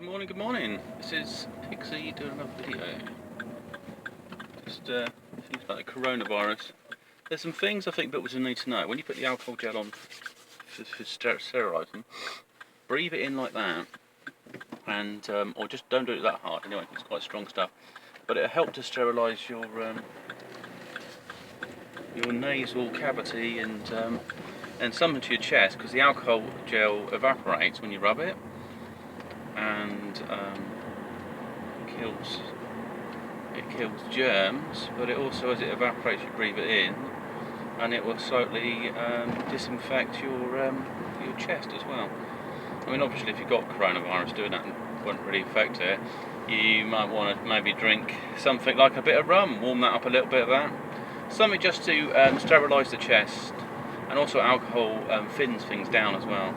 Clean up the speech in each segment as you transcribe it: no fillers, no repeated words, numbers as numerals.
Good morning. This is Pixie doing another video. Just things about the coronavirus. There's some things I think people need to know. When you put the alcohol gel on for sterilising, breathe it in like that, and or just don't do it that hard. Anyway, it's quite strong stuff, but it'll help to sterilise your nasal cavity and some into your chest, because the alcohol gel evaporates when you rub it, and it kills germs, but it also, as it evaporates, you breathe it in, and it will slightly disinfect your chest as well. I mean, obviously, if you've got coronavirus, doing that won't really affect it. You might want to maybe drink something like a bit of rum, warm that up a little bit of that. Something just to sterilise the chest, and also alcohol thins things down as well.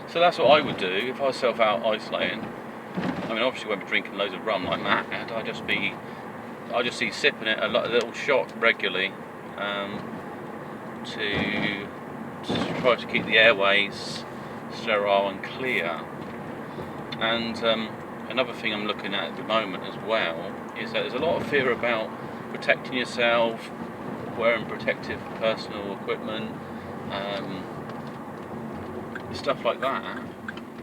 So that's what I would do if I was self-isolating. I mean, obviously, I won't be drinking loads of rum like Matt, and I'd just be sipping it a little shot regularly to try to keep the airways sterile and clear. And another thing I'm looking at the moment as well is that there's a lot of fear about protecting yourself, wearing protective personal equipment, stuff like that,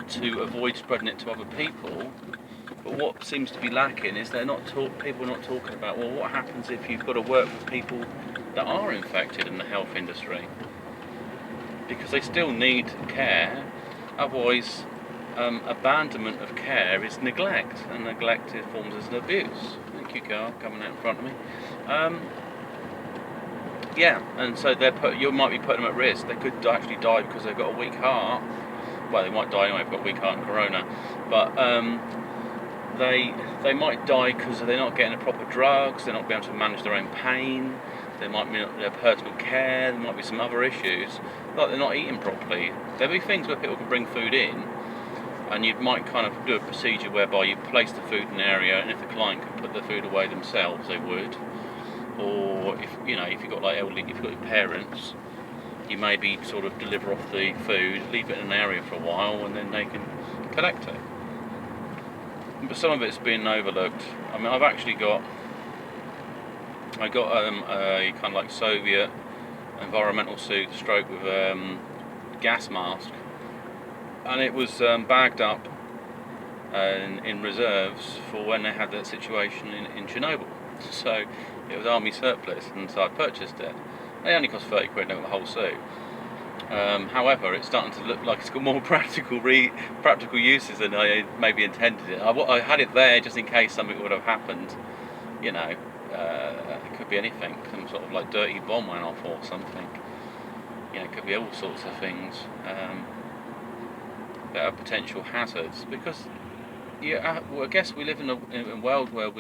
to avoid spreading it to other people. But what seems to be lacking is people are not talking about, well, what happens if you've got to work with people that are infected in the health industry, because they still need care. Otherwise, abandonment of care is neglect, and neglect forms as an abuse. Thank you, girl, coming out in front of me. Yeah, and so you might be putting them at risk. They could actually die because they've got a weak heart. Well, they might die anyway if they've got a weak heart and corona. But they might die because they're not getting the proper drugs, they're not being able to manage their own pain, they might be their personal care, there might be some other issues, like they're not eating properly. There'll be things where people can bring food in, and you might kind of do a procedure whereby you place the food in an area, and if the client can put the food away themselves, they would. Or if you've got like elderly, if you've got your parents, you maybe sort of deliver off the food, leave it in an area for a while, and then they can collect it. But some of it's been overlooked. I mean, I got a kind of like Soviet environmental suit, stroke with gas mask, and it was bagged up in reserves for when they had that situation in Chernobyl. So it was army surplus, and so I purchased it. They only cost 30 quid, the whole suit. However, it's starting to look like it's got more practical uses than I maybe intended it. I had it there just in case something would have happened. It could be anything, some sort of like dirty bomb went off or something. It could be all sorts of things that are potential hazards. Because I guess we live in a world where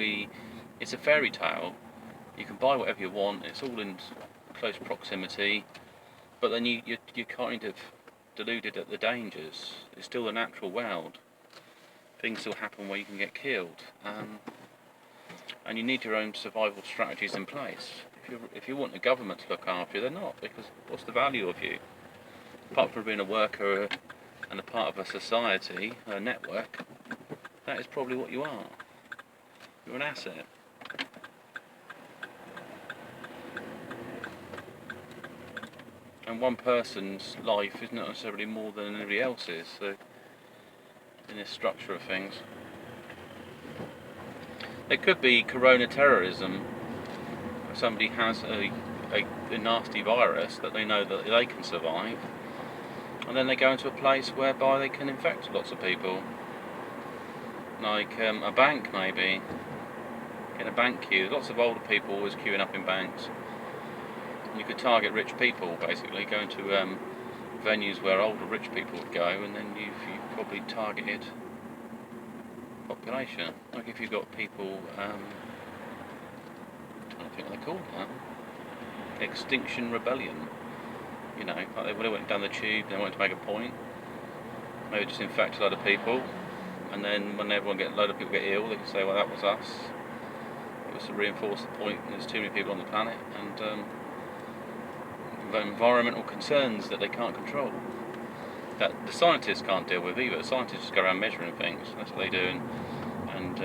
it's a fairy tale. You can buy whatever you want. It's all in close proximity, but then you're kind of deluded at the dangers. It's still the natural world. Things still happen where you can get killed, and you need your own survival strategies in place. If you want the government to look after you, they're not, because what's the value of you apart from being a worker and a part of a society, a network? That is probably what you are. You're an asset. And one person's life is not necessarily more than anybody else's, so in this structure of things. There could be corona terrorism. If somebody has a nasty virus that they know that they can survive, and then they go into a place whereby they can infect lots of people. Like a bank, maybe. In a bank queue, lots of older people always queuing up in banks. You could target rich people, basically, going to venues where older rich people would go, and then you've probably targeted population. Like if you've got people, I don't think what they call that, Extinction Rebellion. Like they went down the tube, they wanted to make a point, maybe just infect a lot of people, and then when a load of people get ill, they can say, well, that was us. It was to reinforce the point, there's too many people on the planet, and environmental concerns that they can't control. that the scientists can't deal with either. The scientists just go around measuring things. That's what they do, and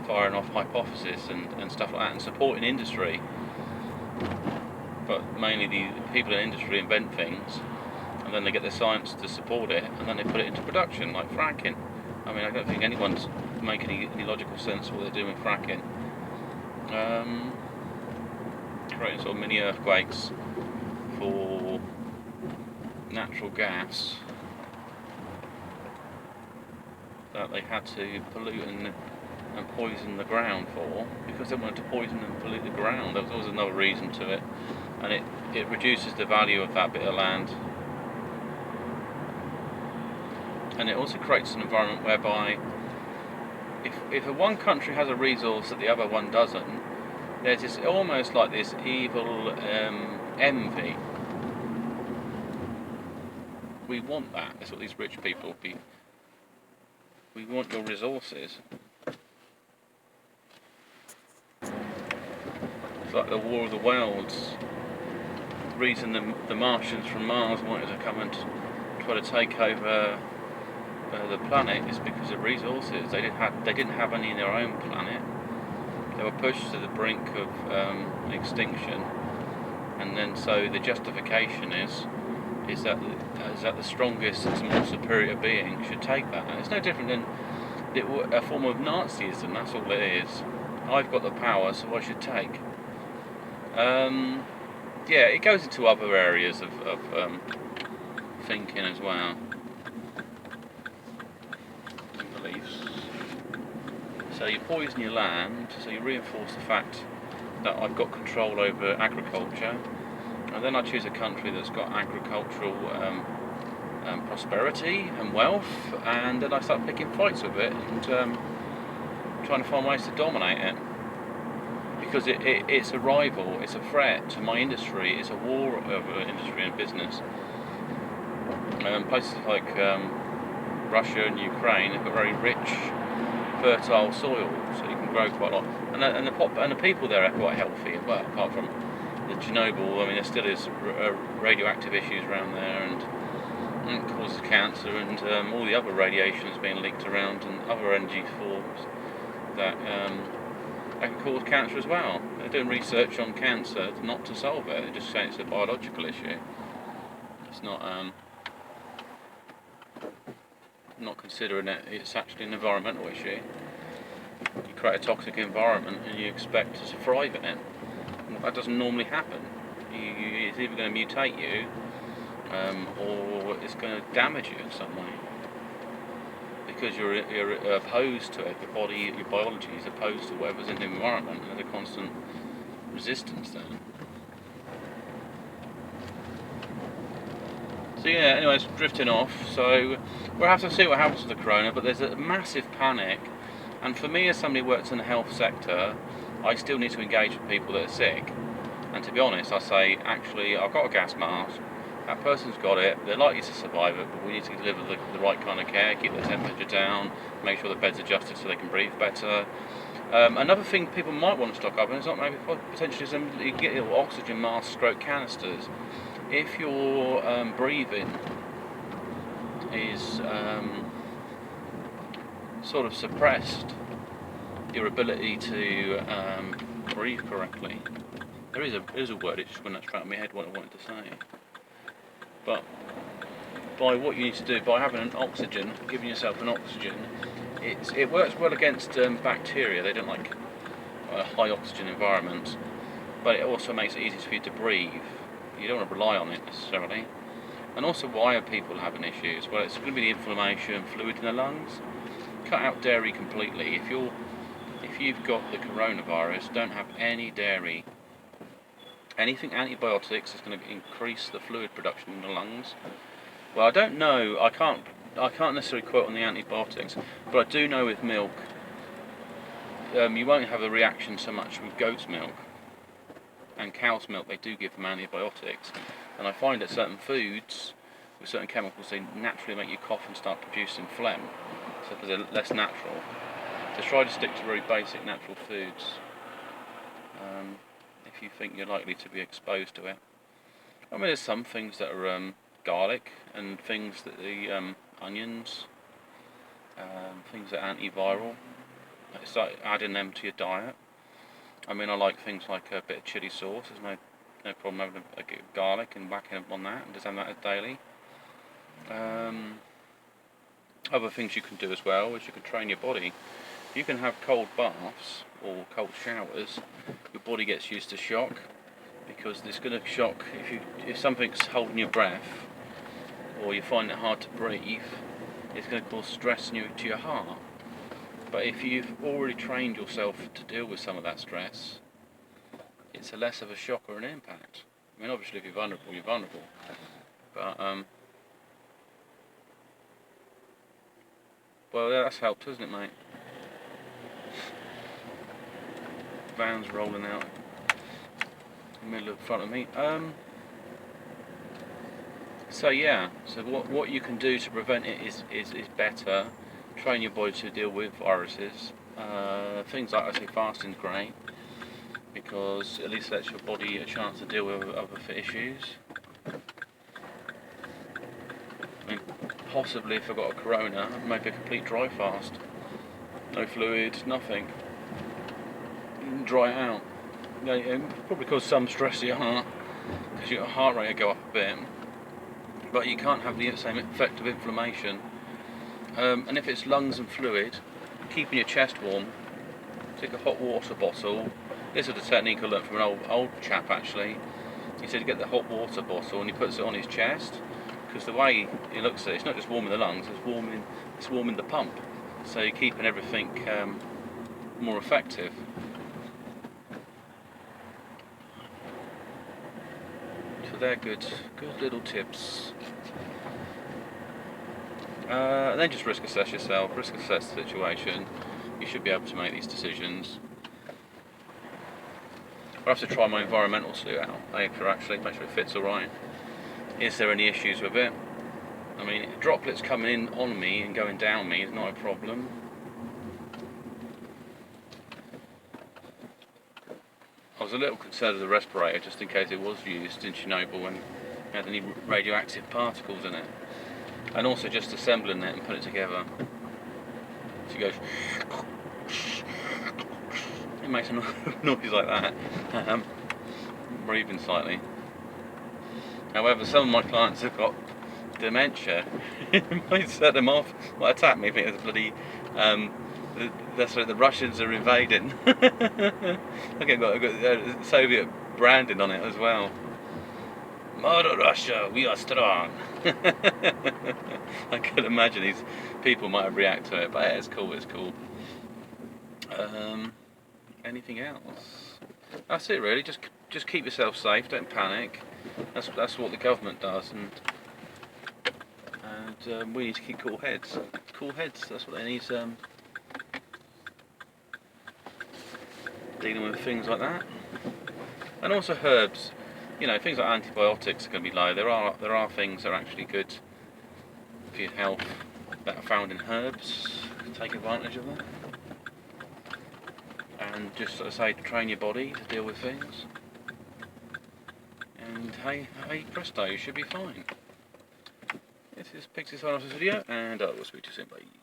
firing off hypotheses and stuff like that, and supporting industry. But mainly the people in industry invent things, and then they get the science to support it, and then they put it into production, like fracking. I mean, I don't think anyone's making any logical sense of what they're doing with fracking. Creating sort of mini earthquakes for natural gas that they had to pollute and poison the ground for, because they wanted to poison and pollute the ground. There was another reason to it, and it reduces the value of that bit of land. And it also creates an environment whereby if one country has a resource that the other one doesn't, there's this almost like this evil envy. We want that. That's what these rich people be. We want your resources. It's like the War of the Worlds. The reason the Martians from Mars wanted to come and try to take over the planet is because of resources. They didn't have any in their own planet. They were pushed to the brink of extinction, and then so the justification is that the strongest and more superior being should take that. And it's no different than a form of Nazism. That's all it is. I've got the power, so I should take. Yeah, it goes into other areas of thinking as well. Beliefs. So you poison your land, so you reinforce the fact that I've got control over agriculture, and then I choose a country that's got agricultural prosperity and wealth, and then I start picking fights with it and trying to find ways to dominate it. Because it's a rival, it's a threat to my industry, it's a war over industry and business. Places like Russia and Ukraine have got very rich, fertile soil, so you can grow quite a lot. And the people there are quite healthy as well, apart from the Chernobyl. I mean, there still is radioactive issues around there, and it causes cancer, and all the other radiation is being leaked around, and other energy forms that can cause cancer as well. They're doing research on cancer, not to solve it. They're just saying it's a biological issue. It's not considering it's actually an environmental issue. You create a toxic environment and you expect to thrive in it. And that doesn't normally happen. It's either going to mutate you, or it's going to damage you in some way. Because you're opposed to it, your body, your biology is opposed to whatever's in the environment, and there's a constant resistance there. So yeah, anyways, drifting off. So we'll have to see what happens with the corona, but there's a massive panic, and for me as somebody who works in the health sector, I still need to engage with people that are sick. And to be honest, I say, actually, I've got a gas mask, that person's got it, they're likely to survive it, but we need to deliver the right kind of care, keep the temperature down, make sure the bed's adjusted so they can breathe better. Another thing people might want to stock up, and it's not maybe potentially you can get little oxygen mask stroke canisters. If your breathing is sort of suppressed, your ability to breathe correctly. There is a word, it just went straight out of my head what I wanted to say. But by what you need to do, by having an oxygen, giving yourself an oxygen, it works well against bacteria. They don't like high oxygen environments, but it also makes it easier for you to breathe. You don't want to rely on it necessarily. And also, why are people having issues? Well, it's going to be the inflammation, fluid in the lungs. Cut out dairy completely. If you've got the coronavirus, don't have any dairy. Anything antibiotics is going to increase the fluid production in the lungs. Well, I don't know. I can't necessarily quote on the antibiotics, but I do know with milk, you won't have a reaction so much with goat's milk and cow's milk. They do give them antibiotics, and I find that certain foods with certain chemicals, they naturally make you cough and start producing phlegm, so because they're less natural. So try to stick to very basic natural foods if you think you're likely to be exposed to it. I mean, there's some things that are garlic and things that the onions, things that are antiviral. It's like adding them to your diet. I mean, I like things like a bit of chili sauce. There's no problem having a garlic and whacking up on that, and just having that daily. Other things you can do as well is you can train your body. You can have cold baths or cold showers. Your body gets used to shock, because it's going to shock if something's holding your breath, or you find it hard to breathe. It's going to cause stress to your heart. But if you've already trained yourself to deal with some of that stress, it's a less of a shock or an impact. I mean, obviously if you're vulnerable, you're vulnerable. But well, yeah, that's helped, hasn't it, mate? Van's rolling out in the middle of front of me. So yeah, so what you can do to prevent it is better. Train your body to deal with viruses. Things like, I say, fasting's great, because at least lets your body a chance to deal with other issues. I mean, possibly if I got a corona, maybe a complete dry fast. No fluid, nothing. Dry it out. Probably cause some stress to your heart, because your heart rate will go up a bit. But you can't have the same effect of inflammation. And if it's lungs and fluid, keeping your chest warm, take a hot water bottle. This is a technique I learned from an old chap actually. He said to get the hot water bottle and he puts it on his chest, because the way he looks at it, it's not just warming the lungs, it's warming the pump. So you're keeping everything more effective. So they're good little tips. And then just risk assess yourself, risk assess the situation. You should be able to make these decisions. I have to try my environmental suit out later, actually, make sure it fits alright. Is there any issues with it? I mean, droplets coming in on me and going down me is not a problem. I was a little concerned of the respirator, just in case it was used in Chernobyl and had any radioactive particles in it. And also just assembling it and putting it together. So it goes, it makes a noise like that. Breathing slightly. However, some of my clients have got dementia. It might set them off, might attack me if it's bloody that's where the Russians are invading. Okay, I've got Soviet branding on it as well. Mother Russia, we are strong. I could imagine these people might have reacted to it, but yeah, it's cool, it's cool. Anything else? That's it really, just keep yourself safe, don't panic. That's what the government does, and we need to keep cool heads. Cool heads, that's what they need, dealing with things like that. And also herbs. You know, things like antibiotics are going to be low. There are things that are actually good for your health that are found in herbs. Take advantage of that. And just, as I say, train your body to deal with things. And hey presto, you should be fine. This is Pixie signing off this video, and I will speak to you soon. Bye.